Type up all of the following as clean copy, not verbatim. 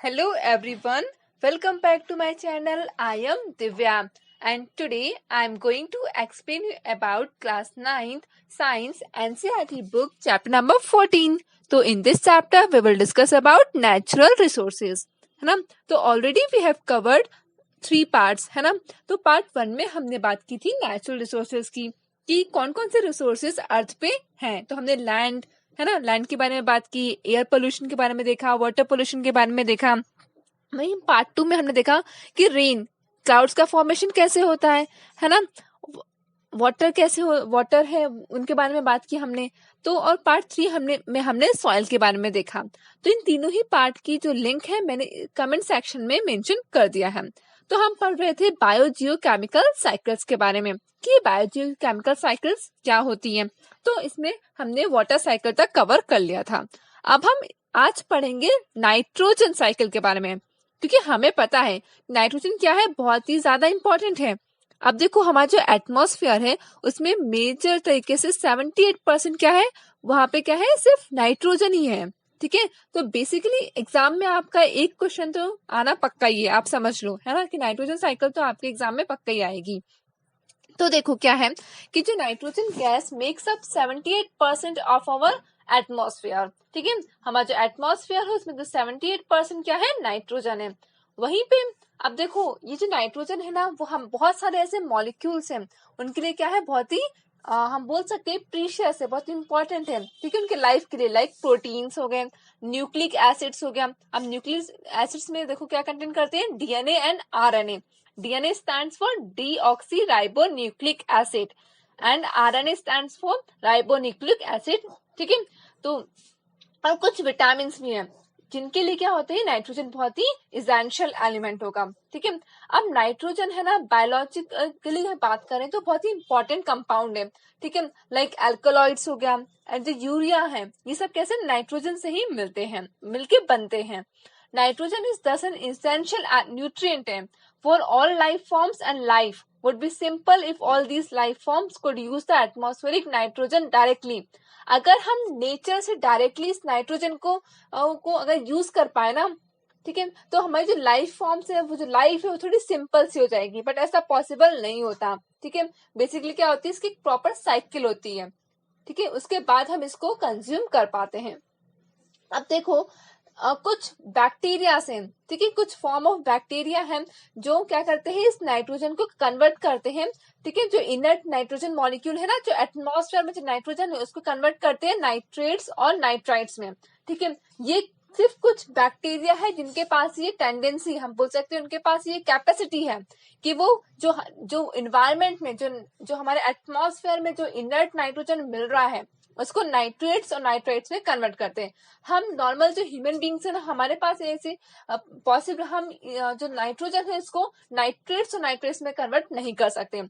Hello everyone, welcome back to my channel. I am Divya and today I am going to explain you about class 9th science NCERT book chapter number 14. So in this chapter we will discuss about natural resources, है ना. तो already we have covered 3 parts, है ना. तो part 1 में हमने बात की थी नेचुरल रिसोर्सेज की कि कौन कौन से रिसोर्सेज अर्थ पे हैं. तो हमने लैंड, है ना, लैंड के बारे में बात की, एयर पोल्यूशन के बारे में देखा, वाटर पोल्यूशन के बारे में देखा. वहीं पार्ट 2 में हमने देखा कि रेन क्लाउड्स का फॉर्मेशन कैसे होता है ना, वाटर कैसे वाटर है उनके बारे में बात की हमने. तो और पार्ट 3 हमने सॉइल के बारे में देखा. तो इन तीनों ही पार्ट की जो लिंक है मैंने कमेंट सेक्शन में मेंशन कर दिया है. तो हम पढ़ रहे थे बायोजियोकेमिकल साइकिल्स के बारे में कि बायोजियोकेमिकल साइकिल्स क्या होती हैं. तो इसमें हमने वाटर साइकिल तक कवर कर लिया था. अब हम आज पढ़ेंगे नाइट्रोजन साइकिल के बारे में, क्योंकि हमें पता है नाइट्रोजन क्या है, बहुत ही ज्यादा इंपॉर्टेंट है. अब देखो हमारा जो एटमॉस्फेयर है उसमें मेजर तरीके से 78% क्या है, वहां पे क्या है, सिर्फ नाइट्रोजन ही है. ठीक है. तो बेसिकली एग्जाम में आपका एक क्वेश्चन तो आना पक्का ही है, आप समझ लो, है ना, कि नाइट्रोजन साइकिल तो आपके एग्जाम में पक्का ही आएगी. तो देखो क्या है कि जो nitrogen gas makes up 78% of our atmosphere. ठीक है. हमारा जो एटमॉस्फेयर है उसमें तो 78% क्या है, नाइट्रोजन है. वहीं पे अब देखो ये जो नाइट्रोजन है ना, वो हम बहुत सारे ऐसे मॉलिक्यूल्स हैं उनके लिए क्या है, बहुत ही हम बोल सकते हैं प्रीशियस है, बहुत इंपॉर्टेंट है. ठीक है. उनके लाइफ के लिए, लाइक प्रोटीन्स हो गए, न्यूक्लिक एसिड्स हो गया. अब न्यूक्लिक एसिड्स में देखो क्या कंटेंट करते हैं, DNA and RNA. DNA stands for deoxyribonucleic acid and RNA stands for ribonucleic acid. ठीक है. तो और कुछ विटामिन भी हैं जिनके लिए क्या होते हैं, नाइट्रोजन बहुत ही इसेंशियल एलिमेंट होगा. ठीक है. अब नाइट्रोजन है ना, बायोलॉजिकली बात करें तो बहुत ही इंपॉर्टेंट कंपाउंड है. ठीक है. लाइक एल्कलॉइड्स हो गया एंड जो यूरिया है, ये सब कैसे नाइट्रोजन से ही मिलके बनते हैं. नाइट्रोजन इज दस एन इसेंशियल न्यूट्रिएंट है for all life forms, and life would be simple if all these life forms could use the atmospheric nitrogen directly. अगर हम नेचर से डायरेक्टली इस नाइट्रोजन को अगर यूज कर पाए ना, ठीक है, तो हमारी जो लाइफ फॉर्म्स है, वो जो लाइफ है वो थोड़ी सिंपल सी हो जाएगी. बट ऐसा पॉसिबल नहीं होता. ठीक है. बेसिकली क्या होती है, इसकी प्रॉपर साइकिल होती है. ठीक है. उसके बाद हम इसको कंज्यूम कर पाते हैं. अब देखो कुछ बैक्टीरिया हैं, ठीक है, कुछ फॉर्म ऑफ बैक्टीरिया हैं जो क्या करते हैं, इस नाइट्रोजन को कन्वर्ट करते हैं. ठीक है. जो इनर्ट नाइट्रोजन मॉलिक्यूल है ना, जो एटमॉस्फेयर में जो नाइट्रोजन है उसको कन्वर्ट करते हैं नाइट्रेट्स और नाइट्राइट्स में. ठीक है. ये सिर्फ कुछ बैक्टीरिया है जिनके पास ये टेंडेंसी, हम बोल सकते हैं उनके पास ये कैपेसिटी है कि वो जो इन्वायरमेंट में जो हमारे एटमॉस्फेयर में जो इनर्ट नाइट्रोजन मिल रहा है उसको नाइट्रेट्स और नाइट्राइट्स में कन्वर्ट करते हैं. हम नॉर्मल जो ह्यूमन बींग्स है ना, हमारे पास ऐसे पॉसिबल हम जो नाइट्रोजन है इसको नाइट्रेट्स और नाइट्रेट्स में कन्वर्ट नहीं कर सकते.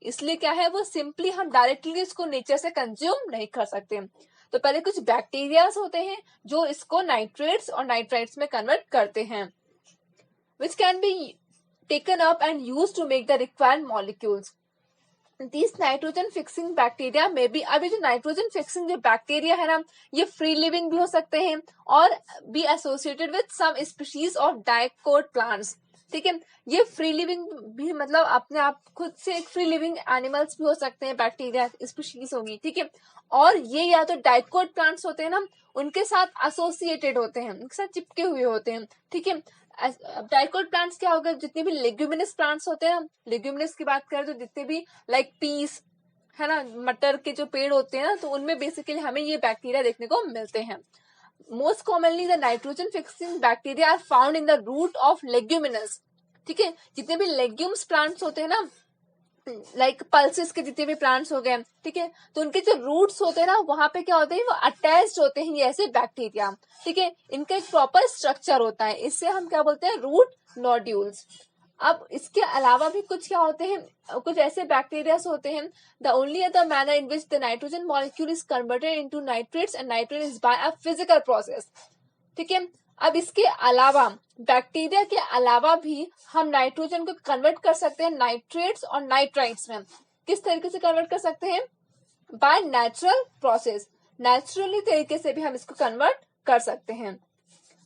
इसलिए क्या है, वो सिंपली हम डायरेक्टली इसको नेचर से कंज्यूम नहीं कर सकते. तो पहले कुछ बैक्टीरियाज होते हैं जो इसको नाइट्रेट्स और नाइट्राइट्स में कन्वर्ट करते हैं, which can be taken up and used to make the required molecules. These nitrogen fixing bacteria may be, अभी जो नाइट्रोजन फिक्सिंग जो बैक्टीरिया है ना, ये फ्री लिविंग भी हो सकते हैं और be associated with some species of dicot plants. ठीक है. ये फ्री लिविंग भी मतलब अपने आप खुद से एक फ्री लिविंग एनिमल्स भी हो सकते हैं, बैक्टीरिया स्पीशीज होगी. ठीक है. और ये या तो डाइकोट प्लांट्स होते हैं ना, उनके साथ एसोसिएटेड होते हैं, उनके साथ चिपके हुए होते हैं. ठीक है. डाइकोट प्लांट्स क्या होगा, जितने भी लेग्यूमिनस प्लांट्स होते हैं, लेग्यूमिनस की बात करें तो जितने भी लाइक पीस है ना, मटर के जो पेड़ होते हैं ना, तो उनमें बेसिकली हमें ये बैक्टीरिया देखने को मिलते हैं. Most commonly the nitrogen fixing bacteria are found in the root of leguminous. ठीक है. जितने भी लेग्यूम्स प्लांट्स होते हैं ना, लाइक पल्सेस के जितने भी प्लांट्स हो गए, ठीक है, तो उनके जो रूट्स होते हैं ना, वहां पे क्या होते हैं, वो अटैच्ड होते हैं ये ऐसे बैक्टीरिया. ठीक है. इनका एक प्रॉपर स्ट्रक्चर होता है, इससे हम क्या बोलते हैं, रूट नोड्यूल्स. अब इसके अलावा भी कुछ क्या होते हैं, कुछ ऐसे बैक्टीरिया होते हैं, the only other manner in which the nitrogen molecule is converted into nitrates and nitrate is by a physical process. ठीक है. अब इसके अलावा बैक्टीरिया के अलावा भी हम नाइट्रोजन को कन्वर्ट कर सकते हैं नाइट्रेट्स और नाइट्राइट्स में. किस तरीके से कन्वर्ट कर सकते हैं, बाय नेचुरल प्रोसेस. नेचुरली तरीके से भी हम इसको कन्वर्ट कर सकते हैं.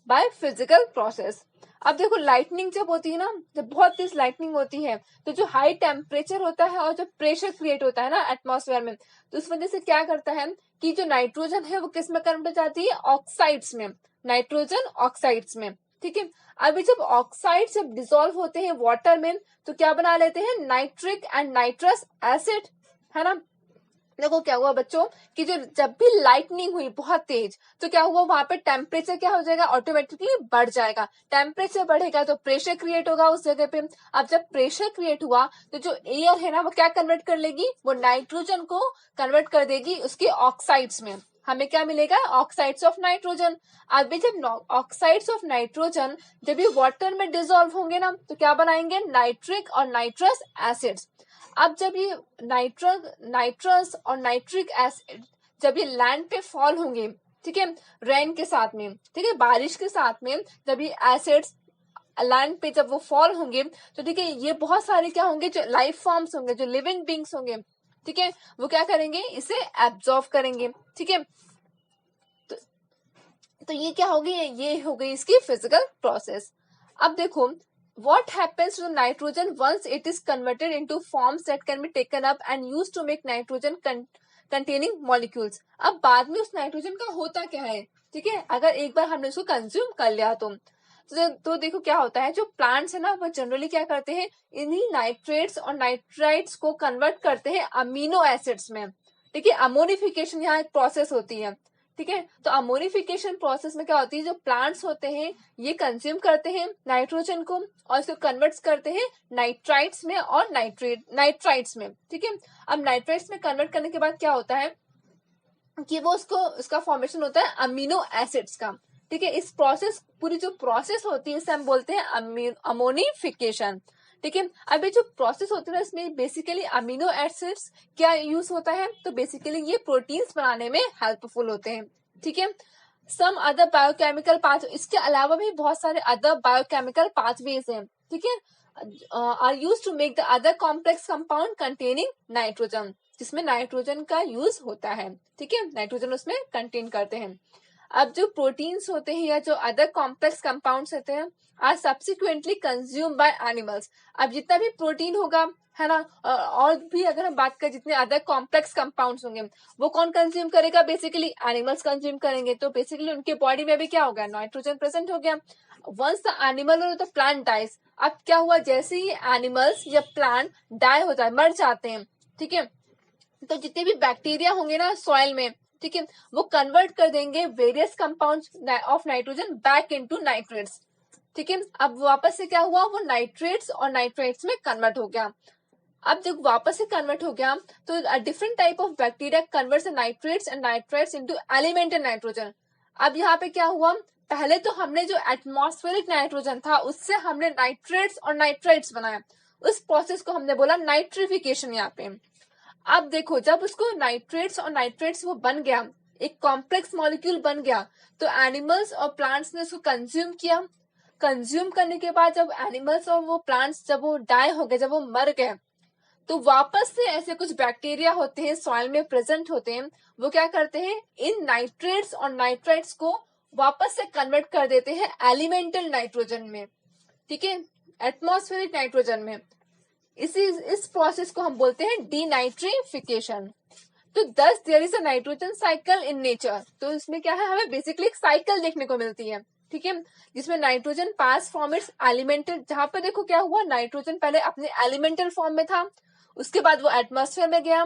By physical process. अब देखो लाइटनिंग जब होती है ना, जब बहुत तेज लाइटनिंग होती है तो जो हाई टेम्परेचर होता है और जो प्रेशर क्रिएट होता है ना एटमॉस्फेयर में, तो उस वजह से क्या करता है कि जो नाइट्रोजन है वो किस में कन्वर्ट हो जाती है, ऑक्साइड्स में, नाइट्रोजन ऑक्साइड्स में। ठीक है, अभी जब ऑक्साइड जब डिसॉल्व होते हैं वाटर में तो क्या बना लेते हैं, नाइट्रिक एंड नाइट्रस एसिड, है ना। देखो क्या हुआ बच्चों कि जो जब भी लाइटनिंग हुई बहुत तेज तो क्या हुआ, वहां पे टेम्परेचर क्या हो जाएगा, ऑटोमेटिकली बढ़ जाएगा। टेम्परेचर बढ़ेगा तो प्रेशर क्रिएट होगा उस जगह पे। अब जब प्रेशर क्रिएट हुआ तो जो एयर है ना वो क्या कन्वर्ट कर लेगी, वो नाइट्रोजन को कन्वर्ट कर देगी उसके ऑक्साइड्स में। हमें क्या मिलेगा, ऑक्साइड्स ऑफ नाइट्रोजन। अभी जब ऑक्साइड्स ऑफ नाइट्रोजन जब ये वाटर में डिसॉल्व होंगे ना तो क्या बनाएंगे, नाइट्रिक और नाइट्रस एसिड्स। अब जब ये नाइट्रस और नाइट्रिक एसिड जब ये लैंड पे फॉल होंगे, ठीक है, रेन के साथ में, ठीक है, बारिश के साथ में, जब ये एसिड्स लैंड पे जब वो फॉल होंगे तो ठीक है, ये बहुत सारे क्या होंगे, जो लाइफ फॉर्म्स होंगे, जो लिविंग बींग्स होंगे, ठीक है, वो क्या करेंगे, इसे एब्जॉर्व करेंगे। ठीक है, तो ये क्या होगी, ये हो गई इसकी फिजिकल प्रोसेस। अब देखो what happens to the nitrogen once it is converted into forms that can be taken up and used to make nitrogen containing molecules। अब बाद में उस नाइट्रोजन का होता क्या है, ठीक है, अगर एक बार हमने उसको कंज्यूम कर लिया तो देखो क्या होता है, जो प्लांट्स है ना वो जनरली क्या करते हैं, इन्हीं नाइट्रेट्स और नाइट्राइट्स को कन्वर्ट करते हैं अमीनो एसिड्स में। ठीक है, अमोनिफिकेशन यहाँ एक प्रोसेस होती है। ठीक है, तो अमोनिफिकेशन प्रोसेस में क्या होती है, जो प्लांट्स होते हैं ये कंज्यूम करते हैं नाइट्रोजन को और इसको कन्वर्ट्स करते हैं नाइट्राइट्स में और नाइट्राइट्स में। ठीक है, अब नाइट्राइट्स में कन्वर्ट करने के बाद क्या होता है कि वो उसका फॉर्मेशन होता है अमीनो एसिड्स का। ठीक है, इस प्रोसेस, पूरी जो प्रोसेस होती है इसे हम बोलते हैं अमोनिफिकेशन। ठीक है, अभी जो प्रोसेस होती है इसमें बेसिकली अमीनो एसिड्स क्या यूज होता है, तो बेसिकली ये प्रोटीन्स बनाने में हेल्पफुल होते हैं। ठीक है, सम अदर बायोकेमिकल पाथ, इसके अलावा भी बहुत सारे अदर बायोकेमिकल पाथवेज हैं। ठीक है, are use to make the other complex compound containing nitrogen, जिसमें नाइट्रोजन का यूज होता है। ठीक है, नाइट्रोजन उसमें कंटेन करते हैं। अब जो प्रोटीन्स होते हैं या जो अदर कॉम्प्लेक्स कंपाउंड्स होते हैं are subsequently consume by animals. अब जितना भी प्रोटीन होगा, है ना, और भी अगर हम बात करें जितने अदर कॉम्प्लेक्स कंपाउंड्स होंगे वो कौन कंज्यूम करेगा, बेसिकली एनिमल्स कंज्यूम करेंगे। तो बेसिकली उनके बॉडी में भी क्या हो गया, नाइट्रोजन प्रेजेंट हो गया। वंस द एनिमल और द प्लांट डाइज, अब क्या हुआ, जैसे ही एनिमल्स या प्लांट डाई हो जाए, मर जाते हैं, ठीक है, तो जितने भी बैक्टीरिया होंगे ना सॉइल में, ठीक है, वो कन्वर्ट कर देंगे various compounds of nitrogen back into nitrates. ठीक है, अब वापस से क्या हुआ, वो नाइट्रेट्स और नाइट्रेट्स में कन्वर्ट हो गया। अब जब वापस से कन्वर्ट हो गया तो different type of bacteria converts nitrates and nitrates into elemental nitrogen. अब यहाँ पे क्या हुआ, पहले तो हमने जो एटमॉस्फेरिक नाइट्रोजन था उससे हमने नाइट्रेट्स और नाइट्राइट्स बनाया, उस प्रोसेस को हमने बोला नाइट्रिफिकेशन। यहाँ पे अब देखो जब उसको नाइट्रेट्स और नाइट्रेट्स वो बन गया, एक कॉम्प्लेक्स मॉलिक्यूल बन गया, तो एनिमल्स और प्लांट्स ने उसको कंज्यूम किया। कंज्यूम करने के बाद जब एनिमल्स और वो प्लांट्स जब वो डाई हो गए, जब वो मर गए, तो वापस से ऐसे कुछ बैक्टीरिया होते हैं सॉइल में प्रेजेंट होते हैं, वो क्या करते हैं, इन नाइट्रेट्स और नाइट्राइट्स को वापस से कन्वर्ट कर देते हैं एलिमेंटल नाइट्रोजन में। ठीक है, एटमॉस्फेरिक नाइट्रोजन में। इस प्रोसेस को हम बोलते हैं डीनाइट्रिफिकेशन। तो thus there is a nitrogen cycle in nature. तो इसमें क्या है, हमें बेसिकली एक साइकिल देखने को मिलती है। ठीक है, जिसमें nitrogen pass from its elemental, जहां पे देखो क्या हुआ, नाइट्रोजन पहले अपने एलिमेंटल फॉर्म में था, उसके बाद वो एटमॉस्फेयर में गया,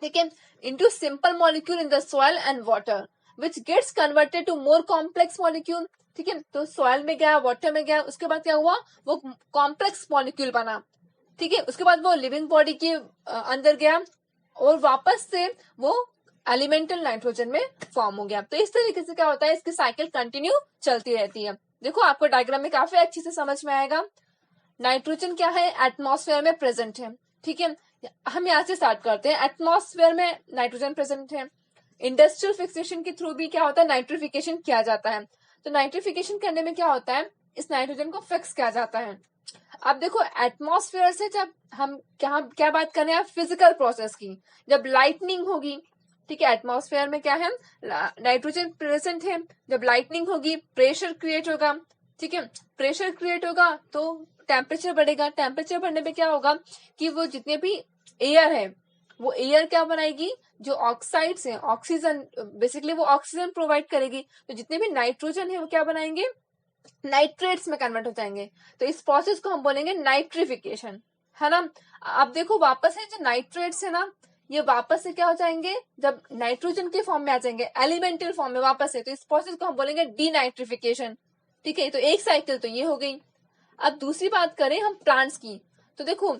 ठीक है, into simple molecule in the soil and water which gets converted to more complex molecule. ठीक है, तो सॉइल में गया, वाटर में गया, उसके बाद क्या हुआ, वो कॉम्प्लेक्स मॉलिक्यूल बना। ठीक है, उसके बाद वो लिविंग बॉडी के अंदर गया और वापस से वो एलिमेंटल नाइट्रोजन में फॉर्म हो गया। तो इस तरीके से क्या होता है, इसकी साइकिल कंटिन्यू चलती रहती है। देखो आपको डायग्राम में काफी अच्छे से समझ में आएगा। नाइट्रोजन क्या है, एटमॉस्फेयर में प्रेजेंट है। ठीक है, हम यहाँ से स्टार्ट करते हैं। एटमॉस्फेयर में नाइट्रोजन प्रेजेंट है। इंडस्ट्रियल फिक्सेशन के थ्रू भी क्या होता है, नाइट्रिफिकेशन किया जाता है। तो नाइट्रिफिकेशन करने में क्या होता है, इस नाइट्रोजन को फिक्स किया जाता है। अब देखो एटमॉस्फेयर से जब हम क्या बात कर रहे हैं, फिजिकल प्रोसेस की, जब लाइटनिंग होगी, ठीक है, एटमॉस्फेयर में क्या है, नाइट्रोजन प्रेजेंट है। जब लाइटनिंग होगी प्रेशर क्रिएट होगा, ठीक है, प्रेशर क्रिएट होगा तो टेम्परेचर बढ़ेगा। टेम्परेचर बढ़ने पे क्या होगा कि वो जितने भी एयर है वो एयर क्या बनाएगी, जो ऑक्साइड्स हैं, ऑक्सीजन, बेसिकली वो ऑक्सीजन प्रोवाइड करेगी, तो जितने भी नाइट्रोजन है वो क्या बनाएंगे, नाइट्रेट्स में कन्वर्ट हो जाएंगे। तो इस प्रोसेस को हम बोलेंगे नाइट्रिफिकेशन, है ना। अब देखो वापस है जो नाइट्रेट्स है ना, ये वापस से क्या हो जाएंगे, जब नाइट्रोजन के फॉर्म में आ जाएंगे, एलिमेंटल फॉर्म में वापस है, तो इस प्रोसेस को हम बोलेंगे डीनाइट्रिफिकेशन। ठीक है, तो एक साइकिल तो ये हो गई। अब दूसरी बात करें हम प्लांट्स की, तो देखो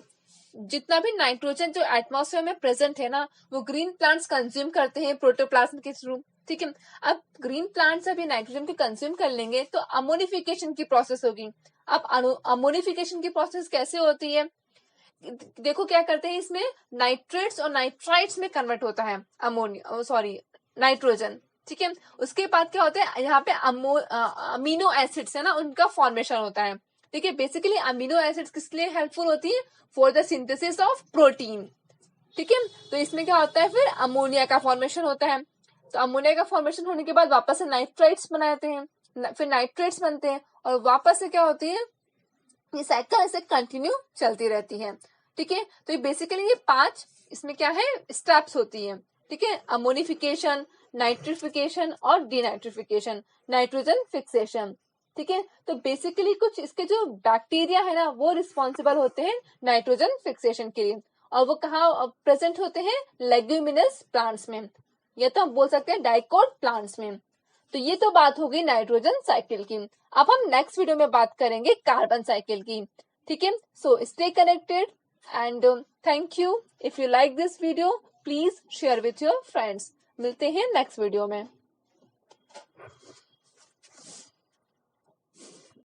जितना भी नाइट्रोजन जो एटमॉस्फेयर में प्रेजेंट है ना, वो ग्रीन प्लांट्स कंज्यूम करते हैं प्रोटोप्लाज्म के थ्रू, ठीक है। अब ग्रीन प्लांट्स अभी नाइट्रोजन को कंज्यूम कर लेंगे तो अमोनिफिकेशन की प्रोसेस होगी। अब अमोनिफिकेशन की प्रोसेस कैसे होती है, देखो क्या करते हैं, इसमें नाइट्रेट्स और नाइट्राइट्स में कन्वर्ट होता है अमोनिया, सॉरी नाइट्रोजन, ठीक है। उसके बाद क्या होता है, यहाँ पे अमीनो एसिड्स है ना, उनका फॉर्मेशन होता है। ठीक है, बेसिकली अमीनो एसिड्स किस लिए हेल्पफुल होती है, for the synthesis of protein, ठीक है। तो इसमें क्या होता है, फिर अमोनिया का फॉर्मेशन होता है। तो अमोनिया का फॉर्मेशन होने के बाद वापस से नाइट्राइट्स बनाते हैं, फिर नाइट्रेट्स बनते हैं, और वापस से क्या होती है, ये साइकिल ऐसे कंटिन्यू चलती रहती है। ठीक है, तो ये बेसिकली ये 5 इसमें क्या है, स्टेप्स होती है। ठीक है, अमोनिफिकेशन, नाइट्रिफिकेशन और डीनाइट्रिफिकेशन, नाइट्रोजन फिक्सेशन। ठीक है, तो बेसिकली कुछ इसके जो बैक्टीरिया है ना, वो रिस्पॉन्सिबल होते हैं नाइट्रोजन फिक्सेशन के लिए, और वो कहाँ प्रेजेंट होते हैं, लेग्यूमिनस प्लांट्स में, या तो हम बोल सकते हैं डाइकोट प्लांट्स में। तो ये तो बात हो गई नाइट्रोजन साइकिल की। अब हम नेक्स्ट वीडियो में बात करेंगे कार्बन साइकिल की। ठीक है, so stay connected and thank you. If you like this video please share with your friends. मिलते हैं नेक्स्ट वीडियो में।